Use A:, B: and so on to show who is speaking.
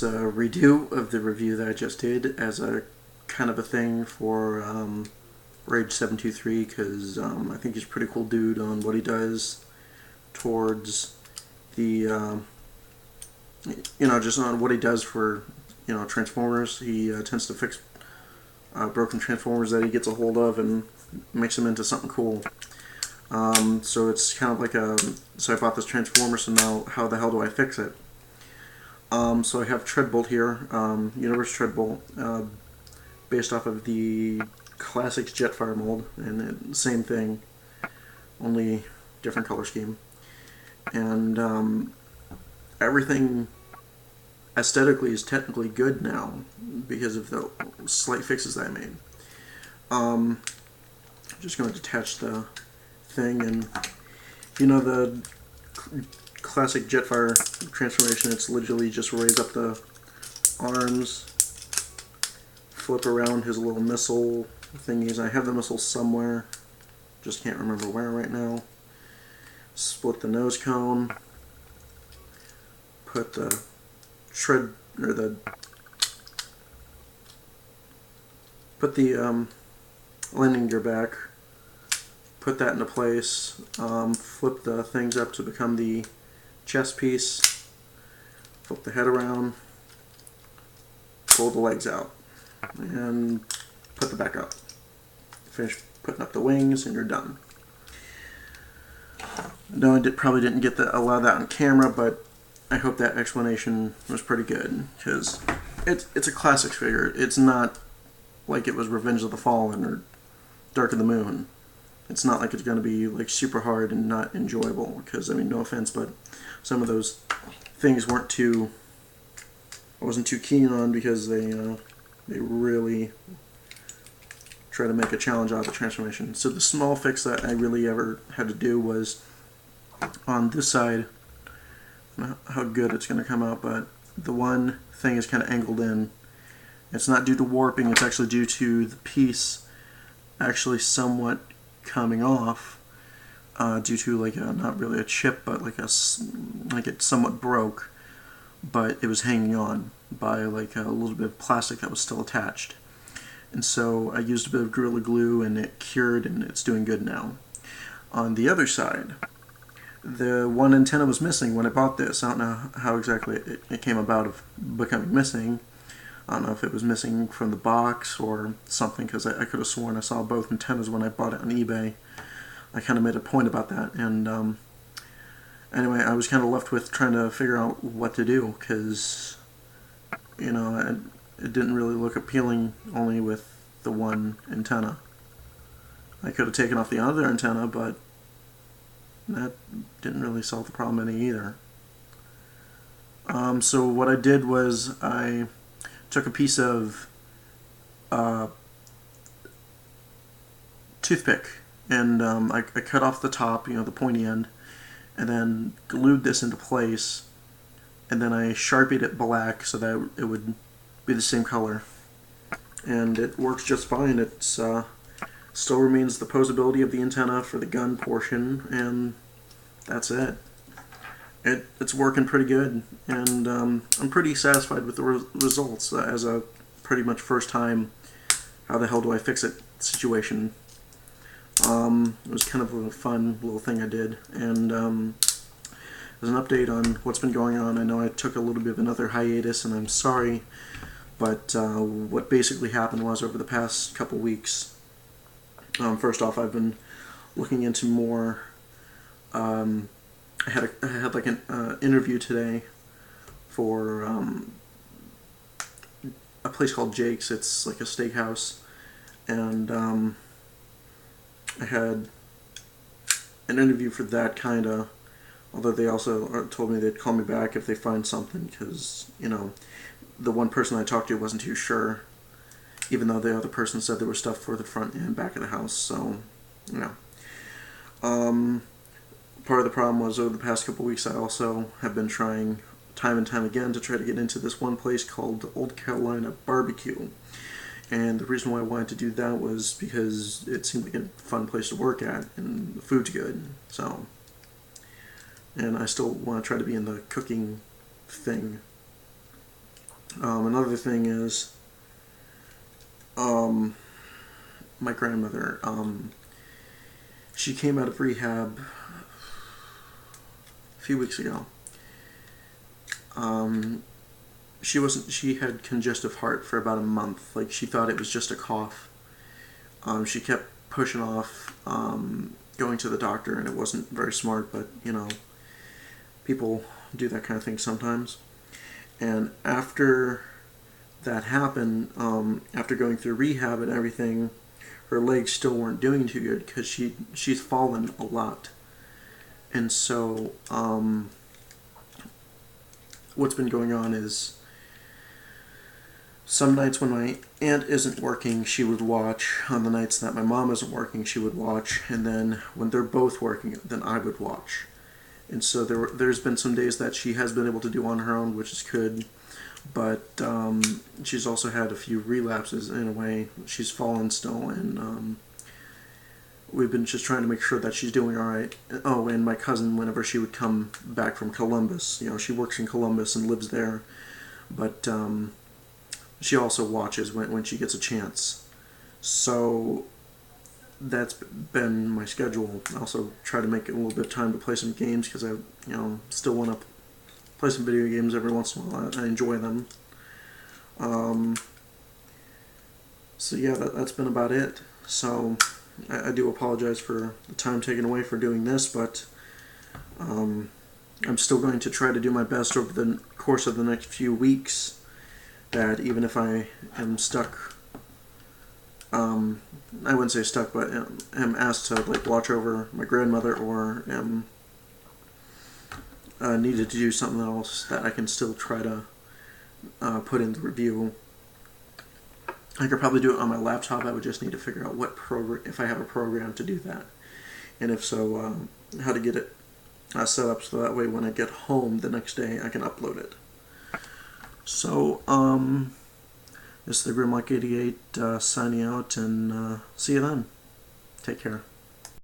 A: a redo of the review that I just did as a kind of a thing for Rage723 because I think he's a pretty cool dude on what he does towards the, just on what he does for, Transformers. He tends to fix broken Transformers that he gets a hold of and makes them into something cool. So it's kind of like so I bought this Transformer, so now how the hell do I fix it? So I have Treadbolt here, UniverseTreadbolt, based off of the Classics Jetfire mold, and same thing, only different color scheme. And everything aesthetically is technically good now because of the slight fixes that I made. I'm just going to detach the thing, and the classic Jetfire transformation, it's literally just raise up the arms, flip around his little missile thingies. I have the missile somewhere, just can't remember where right now. Split the nose cone, put the landing gear back, put that into place, flip the things up to become the chest piece, flip the head around, pull the legs out, and put the back up. Finish putting up the wings and you're done. No, I probably didn't get a lot of that on camera, but I hope that explanation was pretty good, because it's a Classics figure. It's not like it was Revenge of the Fallen or Dark of the Moon. It's not like it's going to be like super hard and not enjoyable, because, I mean, no offense, but some of those things I wasn't too keen on, because they really try to make a challenge out of the transformation. So the small fix that I really ever had to do was on this side. I don't know how good it's going to come out, but the one thing is kind of angled in. It's not due to warping, it's actually due to the piece actually somewhat coming off, due to like not really a chip, but like it somewhat broke, but it was hanging on by like a little bit of plastic that was still attached. And so I used a bit of Gorilla Glue and it cured, and it's doing good now. On the other side, the one antenna was missing when I bought this. I don't know how exactly it came about of becoming missing. I don't know if it was missing from the box or something, because I could have sworn I saw both antennas when I bought it on eBay. I kind of made a point about that, and anyway, I was kind of left with trying to figure out what to do, because it didn't really look appealing only with the one antenna. I could have taken off the other antenna, but that didn't really solve the problem any either. So what I did was I took a piece of toothpick, and I cut off the top, the pointy end, and then glued this into place, and then I Sharpied it black so that it would be the same color, and it works just fine. It's still remains the posability of the antenna for the gun portion, and that's it. It's working pretty good, and I'm pretty satisfied with the results as a pretty much first time how the hell do I fix it situation. It was kind of a fun little thing I did, and as an update on what's been going on, I know I took a little bit of another hiatus, and I'm sorry, but what basically happened was over the past couple weeks, first off, I've been looking into more. I had like an interview today for a place called Jake's. It's like a steakhouse, and I had an interview for that kinda. Although they also told me they'd call me back if they find something, because the one person I talked to wasn't too sure, even though the other person said there was stuff for the front and back of the house. So part of the problem was over the past couple weeks I also have been trying time and time again to try to get into this one place called Old Carolina Barbecue. And the reason why I wanted to do that was because it seemed like a fun place to work at, and the food's good. So, and I still want to try to be in the cooking thing. Another thing is my grandmother. She came out of rehab a few weeks ago. She had congestive heart for about a month. Like, she thought it was just a cough. She kept pushing off going to the doctor, and it wasn't very smart, but, you know, people do that kind of thing sometimes. And after that happened, after going through rehab and everything, her legs still weren't doing too good because she's fallen a lot. And so what's been going on is some nights when my aunt isn't working, she would watch. On the nights that my mom isn't working, she would watch. And then when they're both working, then I would watch. And so there's been some days that she has been able to do on her own, which is good. But she's also had a few relapses in a way. She's fallen still, and we've been just trying to make sure that she's doing all right. Oh, and my cousin, whenever she would come back from Columbus, you know, she works in Columbus and lives there, but she also watches when she gets a chance. So that's been my schedule. I also try to make a little bit of time to play some games because still want to play some video games every once in a while. I enjoy them. So yeah, that's been about it. So I do apologize for the time taken away for doing this, but I'm still going to try to do my best over the course of the next few weeks, that even if I am stuck, I wouldn't say stuck, but am asked to like watch over my grandmother, or am needed to do something else, that I can still try to put in the review. I could probably do it on my laptop. I would just need to figure out what program, if I have a program to do that, and if so, how to get it set up so that way when I get home the next day I can upload it. So this is the Grimlock88 signing out, and see you then. Take care.